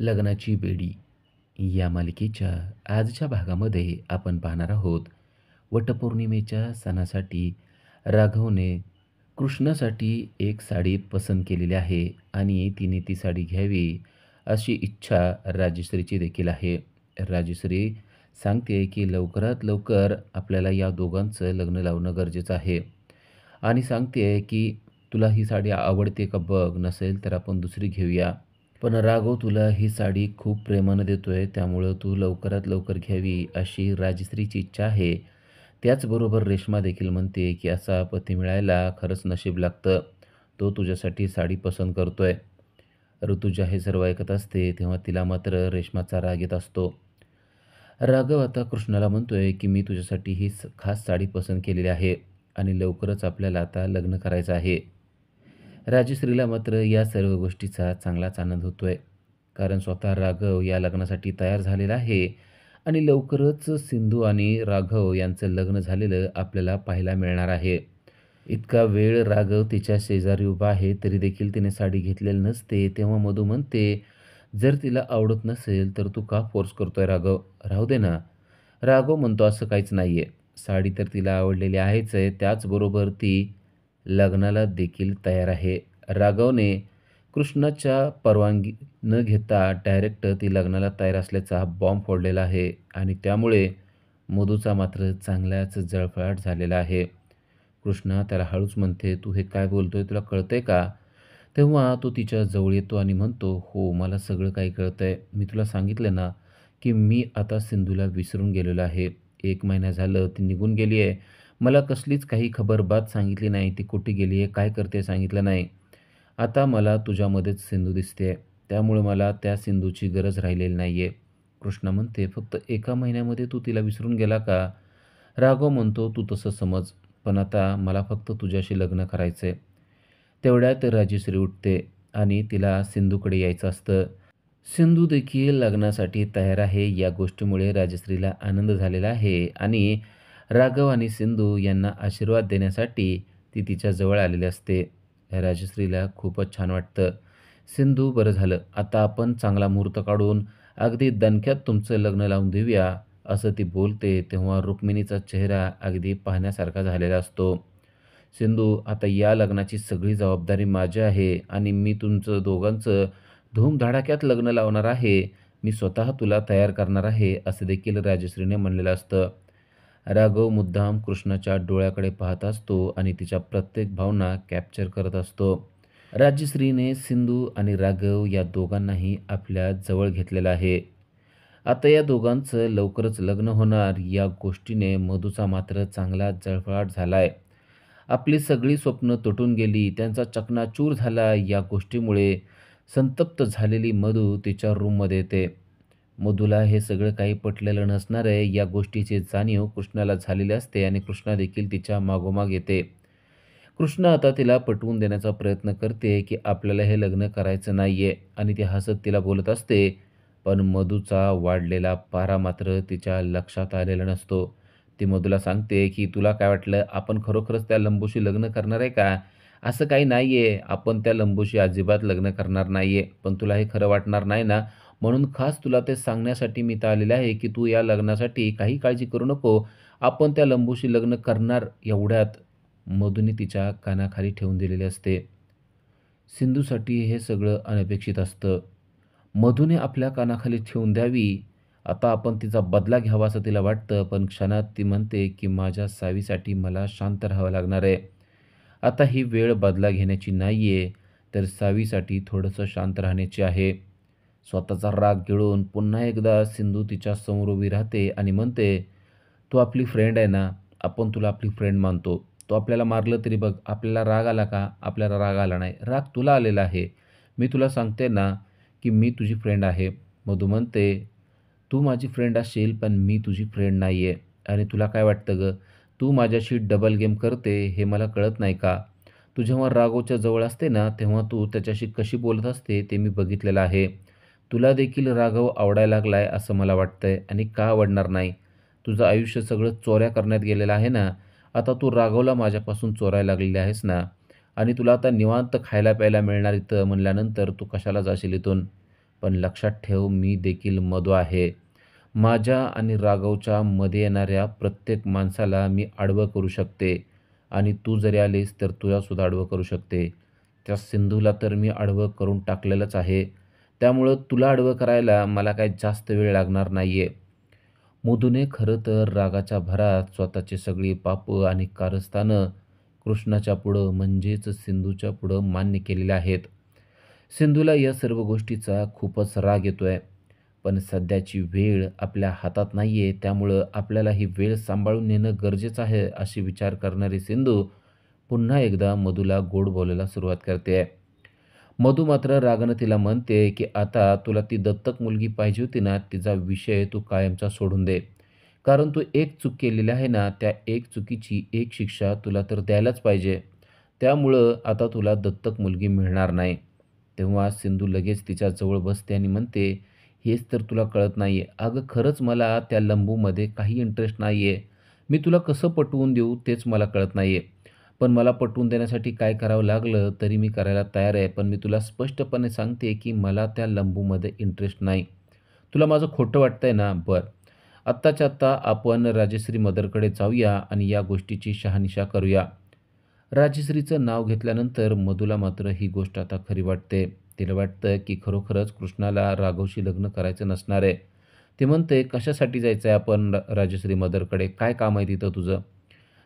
लग्नाची बेडी या मालिकेच्या आजच्या भागामध्ये आपण पाहणार आहोत वटपौर्णिमेच्या सणासाठी राघवने कृष्णासाठी एक साडी पसंत केलेली आहे आणि तिने ती साडी घ्यावी अशी इच्छा राजश्रीची देखील आहे. राजश्री सांगते की लवकरात लवकर आपल्याला या दोघांचं लग्न लावणं गरजेचं आहे आणि सांगते की तुला ही साडी आवडते का बघ, नसेल तर आपण दुसरी घेऊया. पण राघव तुला ही साडी खूप प्रेमानं देतोय, त्यामुळं तू लवकरात लवकर घ्यावी अशी राजश्रीची इच्छा आहे. त्याचबरोबर रेश्मा देखील म्हणते, की असा पती मिळायला खरंच नशीब लागतं. तो तुझ्यासाठी साडी पसंत करतोय. ऋतुजा हे सर्व ऐकत असते, तेव्हा तिला मात्र रेश्माचा राग येत असतो. राघव आता कृष्णाला म्हणतोय, की मी तुझ्यासाठी ही खास साडी पसंत केलेली आहे आणि लवकरच आपल्याला आता लग्न करायचं आहे. राजश्रीला मात्र या सर्व गोष्टीचा चांगलाच आनंद होतोय. कारण स्वतः राघव या लग्नासाठी तयार झालेला आहे आणि लवकरच सिंधू आणि राघव यांचं लग्न झालेलं आपल्याला पाहायला मिळणार आहे. इतका वेळ राघव तिच्या शेजारी उभा आहे तरी देखील तिने साडी घेतलेली नसते. तेव्हा मधू म्हणते, "जर तिला आवडत नसेल तर तू का फोर्स करतोय राघव? राहू दे ना." राघव म्हणतो, "असं काहीच नाहीये. साडी तर तिला आवडलेली आहेच आहे. त्याचबरोबर ती लग्नाला देखील तयार आहे." राघवने कृष्णाच्या परवानगी न घेता डायरेक्ट ती लग्नाला तयार असल्याचा बॉम्ब फोडलेला आहे आणि त्यामुळे मधूचा मात्र चांगलाच जळफळाट झालेला आहे. कृष्णा त्याला हळूच म्हणते, "तू हे काय बोलतोय? तुला कळतंय का?" तेव्हा तो तिच्या जवळ येतो आणि म्हणतो, "हो, मला सगळं काही कळतंय. मी तुला सांगितलं ना, की मी आता सिंधूला विसरून गेलेलो आहे. 1 महिना झालं ती निघून गेली आहे. मला कसलीच काही खबरबात सांगितली नाही. ती कुठे गेली आहे, काय करते सांगितलं नाही. आता मला तुझ्यामध्येच सिंधू दिसते. त्यामुळे मला त्या सिंधूची गरज राहिलेली नाही आहे." कृष्णा म्हणते, "फक्त 1 महिन्यामध्ये तू तिला विसरून गेला का?" राघव म्हणतो, "तू तसं समज, पण आता मला फक्त तुझ्याशी लग्न करायचं आहे." तेवढ्यात राजश्री उठते आणि तिला सिंधूकडे यायचं असतं. सिंधू देखील लग्नासाठी तयार आहे. या गोष्टीमुळे राजश्रीला आनंद झालेला आहे आणि राघव आणि सिंधू यांना आशीर्वाद देण्यासाठी ती तिच्या जवळ आलेली असते. राजश्रीला खूपच छान वाटतं. "सिंधू, बरं झालं. आता आपण चांगला मुहूर्त काढून अगदी दणक्यात तुमचं लग्न लावून देऊया." असं ती बोलते तेव्हा रुक्मिणीचा चेहरा अगदी पाहण्यासारखा झालेला असतो. "सिंधू, आता या लग्नाची सगळी जबाबदारी माझी आहे आणि मी तुमचं दोघांचं धूमधडाक्यात लग्न लावणार आहे. मी स्वतः तुला तयार करणार आहे," असं देखील राजश्रीने म्हणलेलं असतं. राघव मुद्दाम कृष्णाच्या डोळ्याकडे पाहत असतो आणि तिच्या प्रत्येक भावना कॅप्चर करत असतो. राजश्रीने सिंधू आणि राघव या दोघांनाही आपल्या जवळ घेतलेलं आहे. आता या दोघांचं लवकरच लग्न होणार या गोष्टीने मधूचा मात्र चांगला जळफळाट झालाय. आपली सगळी स्वप्न तुटून गेली, त्यांचा चकनाचूर झाला. या गोष्टीमुळे संतप्त झालेली मधू तिच्या रूममध्ये येते. मधूला हे सगळं काही पटलेलं नसणार आहे या गोष्टीची जाणीव कृष्णाला झालेली असते आणि कृष्णा देखील तिच्या मागोमाग येते. कृष्णा आता तिला पटवून देण्याचा प्रयत्न करते की आपल्याला हे लग्न करायचं नाहीये आणि ती हसत तिला बोलत असते. पण मधूचा वाढलेला पारा मात्र तिच्या लक्षात आलेला नसतो. ती मधूला सांगते की "तुला काय वाटलं आपण खरोखरच त्या लंबूशी लग्न करणार आहे का? असं काही नाहीये. आपण त्या लंबूशी अजिबात लग्न करणार नाहीये. पण तुला हे खरं वाटणार नाही ना? म्हणून खास तुला ते सांगण्यासाठी मी इथं आलेले आहे की तू या लग्नासाठी काही काळजी करू नको. आपण त्या लंबूशी लग्न करणार." एवढ्यात मधूने तिच्या कानाखाली ठेवून दिलेले असते. सिंधूसाठी हे सगळं अनपेक्षित असतं. मधूने आपल्या कानाखाली ठेवून द्यावी. आता आपण तिचा बदला घ्यावा असं तिला वाटतं, पण क्षणात ती म्हणते की माझ्या सावीसाठी मला शांत राहावं लागणार आहे. आता ही वेळ बदला घेण्याची नाहीये, तर सावीसाठी थोडंसं शांत राहण्याची आहे. स्वतःचा राग गिळून पुन्हा एकदा सिंधू तिच्यासमोर उभी राहते आणि म्हणते, "तू आपली फ्रेंड आहे ना, आपण तुला आपली फ्रेंड मानतो. तू आपल्याला मारलं तरी बघ, आपल्याला राग आला का? आपल्याला राग आला नाही. राग तुला आलेला आहे. मी तुला सांगते ना, की मी तुझी फ्रेंड आहे." मधू म्हणते, "तू माझी फ्रेंड असशील, पण मी तुझी फ्रेंड नाही आहे. आणि तुला काय वाटतं गं? तू माझ्याशी डबल गेम करते हे मला कळत नाही का? तू जेव्हा राघवच्या जवळ असते ना, तेव्हा तू त्याच्याशी कशी बोलत असते ते मी बघितलेलं आहे. तुला देखील राघव आवडायला लागलाय असं मला वाटतंय आणि का आवडणार नाही? तुझं आयुष्य सगळं चोऱ्या करण्यात गेलेलं आहे ना. आता तू राघवला माझ्यापासून चोरायला लागलेली आहेस ना. आणि तुला आता निवांत खायला प्यायला मिळणार इथं म्हणल्यानंतर तू कशाला जाशील इथून?" पण लक्षात ठेव, मी देखील मधू आहे. माझ्या आणि राघवच्या मध्ये येणाऱ्या प्रत्येक माणसाला मी आडवं करू शकते आणि तू जरी आलीस तर तुलासुद्धा आडवं करू शकते. त्या सिंधूला तर मी आडवं करून टाकलेलंच आहे. त्यामुळं तुला आडवं करायला मला काही जास्त वेळ लागणार नाही आहे. मधूने खरं तर रागाच्या भरात स्वतःची सगळी पापं आणि कारस्थानं कृष्णाच्या पुढं म्हणजेच सिंधूच्या पुढं मान्य केलेले आहेत. सिंधूला या सर्व गोष्टीचा खूपच राग येतोय. पण सध्याची वेळ आपल्या हातात नाही आहे, त्यामुळं आपल्याला ही वेळ सांभाळून नेणं गरजेचं आहे, अशी विचार करणारी सिंधू पुन्हा एकदा मधूला गोड बोलायला सुरुवात करते. मधू मात्र रागानं तिला म्हणते, की "आता तुला ती दत्तक मुलगी पाहिजे होती ना, तिचा विषय तू कायमचा सोडून दे. कारण तू एक चूक केलेली आहे ना, त्या एक चुकीची एक शिक्षा तुला तर द्यायलाच पाहिजे. त्यामुळं आता तुला दत्तक मुलगी मिळणार नाही." तेव्हा सिंधू लगेच तिच्या जवळ बसते आणि म्हणते, "हेच तर तुला कळत नाही आहे. अगं खरंच मला त्या लंबूमध्ये काही इंटरेस्ट नाही आहे. मी तुला कसं पटवून देऊ तेच मला कळत नाही आहे. पण मला पटवून देण्यासाठी काय करावं लागलं तरी मी करायला तयार आहे. पण मी तुला स्पष्टपणे सांगते, की मला त्या लंबूमध्ये इंटरेस्ट नाही. तुला माझं खोटं वाटतंय ना? बरं. आत्ताच्या आत्ता आपण राजश्री मदरकडे जाऊया आणि या गोष्टीची शहानिशा करूया." राजश्रीचं नाव घेतल्यानंतर मधूला मात्र ही गोष्ट आता खरी वाटते. तिला वाटतं, की खरोखरच कृष्णाला राघवशी लग्न करायचं नसणार आहे. ती म्हणते, "कशासाठी जायचं आहे आपण राजश्री मदरकडे? काय काम आहे तिथं तुझं?"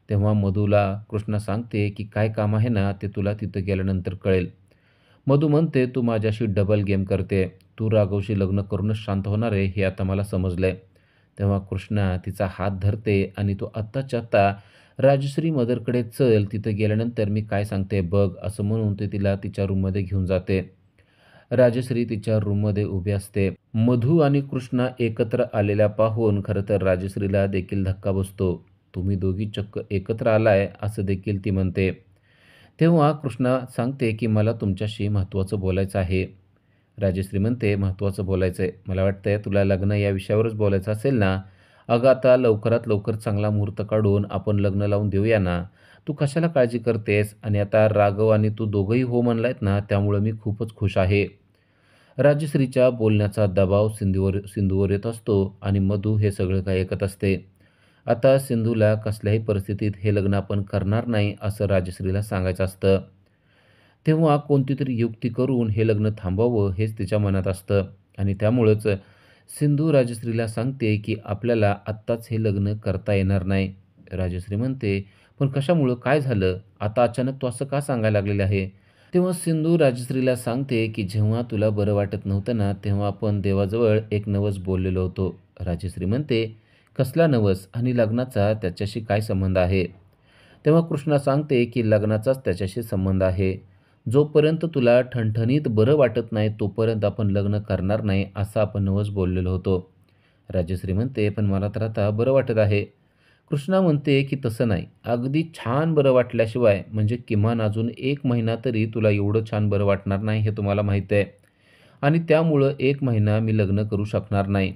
तेव्हा मधूला कृष्णा सांगते, की "काय काम आहे ना, ते तुला तिथं गेल्यानंतर कळेल." मधू म्हणते, "तू माझ्याशी डबल गेम करते. तू राघवशी लग्न करूनच शांत होणार आहे, हे आता मला समजलंय." तेव्हा कृष्णा तिचा हात धरते आणि "तू आत्ताच्या आत्ता राजश्री मदरकडे चल, तिथं गेल्यानंतर मी काय सांगते बघ," असं म्हणून ते तिला तिच्या रूममध्ये घेऊन जाते. राजश्री तिच्या रूममध्ये उभी असते. मधू आणि कृष्णा एकत्र आलेल्या पाहून खरं तर राजश्रीला देखील धक्का बसतो. "तुम्ही दोघी चक्क एकत्र आलाय," असं देखील ती म्हणते. तेव्हा कृष्णा सांगते, की "मला तुमच्याशी महत्त्वाचं बोलायचं आहे." राजश्री म्हणते, "महत्त्वाचं बोलायचं आहे. मला वाटतंय तुला लग्न या विषयावरच बोलायचं असेल ना? अगं आता लवकरात लवकर चांगला मुहूर्त काढून आपण लग्न लावून देऊया ना. तू कशाला काळजी करतेस? आणि आता राघव आणि तू दोघंही हो म्हणलायत ना, त्यामुळं मी खूपच खुश आहे." राजश्रीच्या बोलण्याचा दबाव सिंधूवर येत असतो आणि मधू हे सगळं काही ऐकत असते. आता सिंधूला कसल्याही परिस्थितीत हे लग्न आपण करणार नाही, असं राजश्रीला सांगायचं असतं. तेव्हा कोणती तरी युक्ती करून हे लग्न थांबवावं हेच तिच्या मनात असतं आणि त्यामुळंच सिंधू राजश्रीला सांगते, की "आपल्याला आत्ताच हे लग्न करता येणार नाही." राजश्री म्हणते, "पण कशामुळं? काय झालं? आता अचानक तू असं का सांगायला लागलेलं आहे?" तेव्हा सिंधू राजश्रीला सांगते, की "जेव्हा तुला बरं वाटत नव्हतं ना, तेव्हा आपण देवाजवळ एक नवस बोललेलो होतो." राजश्री म्हणते, "कसला नवस आणि लग्नाचा त्याच्याशी काय संबंध आहे?" तेव्हा कृष्णा सांगते, की "लग्नाचाच त्याच्याशी संबंध आहे. जोपर्यंत तुला ठणठणीत बरं वाटत नाही, तोपर्यंत आपण लग्न करणार नाही, असं आपण नवस बोललेलो होतो." राजश्री म्हणते, "पण मला तर आता बरं वाटत आहे." कृष्णा म्हणते, की "तसं नाही. अगदी छान बरं वाटल्याशिवाय म्हणजे किमान अजून 1 महिना तरी तुला एवढं छान बरं वाटणार नाही, हे तुम्हाला माहीत आहे. आणि त्यामुळं 1 महिना मी लग्न करू शकणार नाही."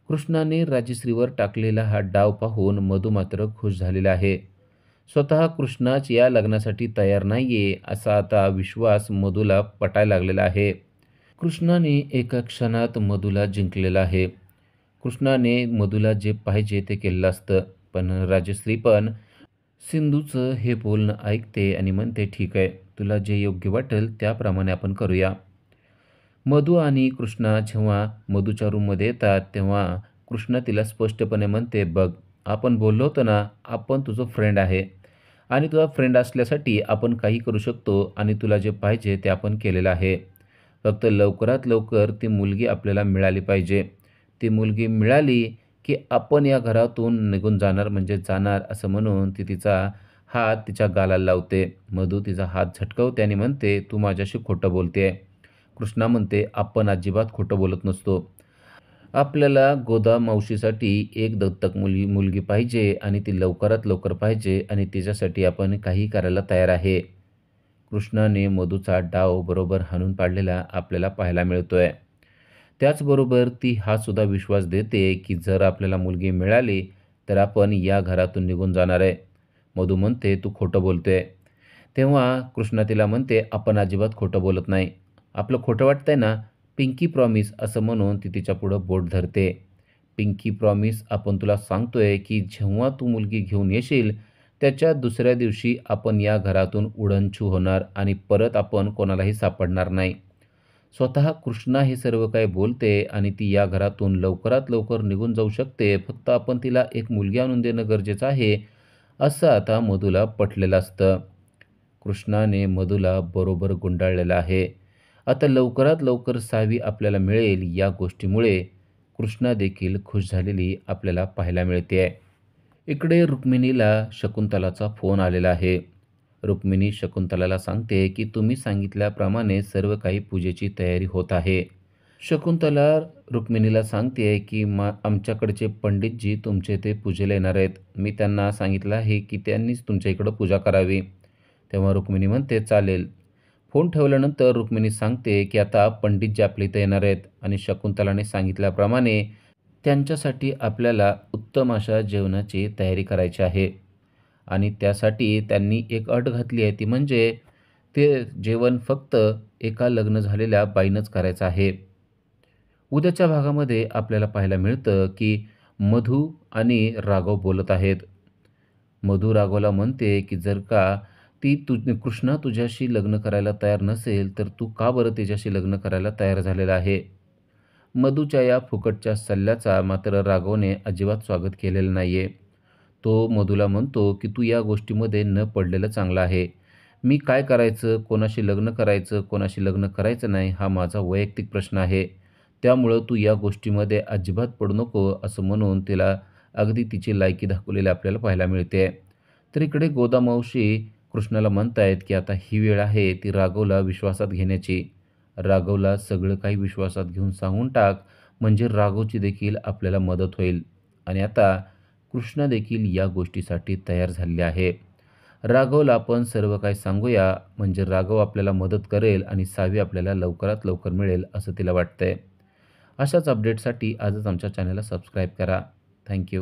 कृष्णाने राजश्रीवर टाकलेला हा डाव पाहून मधू मात्र खुश झालेला आहे. स्वतः कृष्णाच या लग्नासाठी तयार नाहीये, असा आता विश्वास मधूला पटायला लागलेला आहे. कृष्णाने एका क्षणात मधूला जिंकलेला आहे. कृष्णाने मधूला जे पाहिजे ते केलेलं असतं. पण राजश्री पण सिंधूचं हे बोलणं ऐकते आणि म्हणते, "ठीक आहे, तुला जे योग्य वाटेल त्याप्रमाणे आपण करूया." मधू आणि कृष्णा जेव्हा मधूच्या रूममध्ये येतात, तेव्हा कृष्णा तिला स्पष्टपणे म्हणते, "बघ, आपण बोललो होतो ना, आपण तुझं फ्रेंड आहे आणि तुझा फ्रेंड असल्यासाठी आपण काही करू शकतो आणि तुला जे पाहिजे ते आपण केलेलं आहे. फक्त लवकरात लवकर ती मुलगी आपल्याला मिळाली पाहिजे. ती मुलगी मिळाली, की आपण या घरातून निघून जाणार म्हणजे जाणार," असं म्हणून ती तिचा हात तिच्या गालाला लावते. मधू तिचा हात झटकवते आणि म्हणते, "तू माझ्याशी खोटं बोलते कृष्णा म्हणते, "आपण अजिबात खोटं बोलत नसतो. आपल्याला गोदा मावशीसाठी एक दत्तक मुलगी पाहिजे आणि ती लवकरात लवकर पाहिजे आणि तिच्यासाठी आपण काहीही करायला तयार आहे." कृष्णाने मधूचा डाव बरोबर हाणून पाडलेला आपल्याला पाहायला मिळतोय. त्याचबरोबर ती हा सुद्धा विश्वास देते, की जर आपल्याला मुलगी मिळाली, तर आपण या घरातून निघून जाणार आहे. मधू म्हणते, "तू खोटं बोलतोय." तेव्हा कृष्णा तिला म्हणते, "आपण अजिबात खोटं बोलत नाही. आपलं खोटं वाटतंय ना, पिंकी प्रॉमिस असं म्हणून ती तिच्यापुढं बोट धरते. पिंकी प्रॉमिस आपण तुला सांगतोय, की जेव्हा तू मुलगी घेऊन येशील, त्याच्या दुसऱ्या दिवशी आपण या घरातून उडनछू होणार आणि परत आपण कोणालाही सापडणार नाही. स्वतः कृष्णा हे सर्व काही बोलते आणि ती या घरातून लवकरात लवकर निघून जाऊ शकते. फक्त आपण तिला एक मुलगी आणून देणं गरजेचं आहे, असं आता मधूला पटलेलं असतं. कृष्णाने मधूला बरोबर गुंडाळलेलं आहे. आता लवकरात लवकर सावी आपल्याला मिळेल या गोष्टीमुळे कृष्णा देखील खुश झालेली आपल्याला पाहायला मिळते. इकडे रुक्मिणीला शकुंतलाचा फोन आलेला आहे. रुक्मिणी शकुंतलाला सांगते, की तुम्ही सांगितल्याप्रमाणे सर्व काही पूजेची तयारी होत आहे. शकुंतला रुक्मिणीला सांगते, की आमच्याकडचे पंडितजी तुमचे ते पूजेला येणार आहेत. मी त्यांना सांगितलं आहे, की त्यांनीच तुमच्या इकडं पूजा करावी. तेव्हा रुक्मिणी म्हणते, चालेल. फोन ठेवल्यानंतर रुक्मिणी सांगते, की आता पंडितजी आपल्या इथं येणार आहेत आणि शकुंतलाने सांगितल्याप्रमाणे त्यांच्यासाठी आपल्याला उत्तम अशा जेवणाची तयारी करायची आहे आणि त्यासाठी त्यांनी एक अट घातली आहे, ती म्हणजे ते जेवण फक्त एका लग्न झालेल्या बाईनंच करायचं आहे. उद्याच्या भागामध्ये आपल्याला पाहायला मिळतं, की मधू आणि राघव बोलत आहेत. मधू राघवला म्हणते, की जर का कृष्णा तुझ्याशी लग्न करायला तयार नसेल, तर तू का बरं तिच्याशी लग्न करायला तयार झालेला आहे? मधूच्या या फुकटच्या सल्ल्याचा मात्र राघवने अजिबात स्वागत केलेलं नाहीये. तो मधूला म्हणतो, की "तू या गोष्टीमध्ये न पडलेलं चांगलं आहे. मी काय करायचं, कोणाशी लग्न करायचं, कोणाशी लग्न करायचं नाही, हा माझा वैयक्तिक प्रश्न आहे. त्यामुळं तू या गोष्टीमध्ये अजिबात पडू नको." असं म्हणून तिला अगदी तिची लायकी दाखवलेली आपल्याला पाहायला मिळते. तर इकडे गोदामावशी कृष्णाला म्हणतायत, की आता ही वेळ आहे ती राघवला विश्वासात घेण्याची. राघवला सगळं काही विश्वासात घेऊन सांगून टाक, म्हणजे राघवची देखील आपल्याला मदत होईल. आणि आता कृष्णा देखील या गोष्टीसाठी तयार झालेले आहे. राघवला आपण सर्व काही सांगूया, म्हणजे राघव आपल्याला मदत करेल आणि सावी आपल्याला लवकरात लवकर मिळेल असं तिला वाटतंय. अशाच अपडेटसाठी आजच आमच्या चॅनलला सबस्क्राईब करा. थँक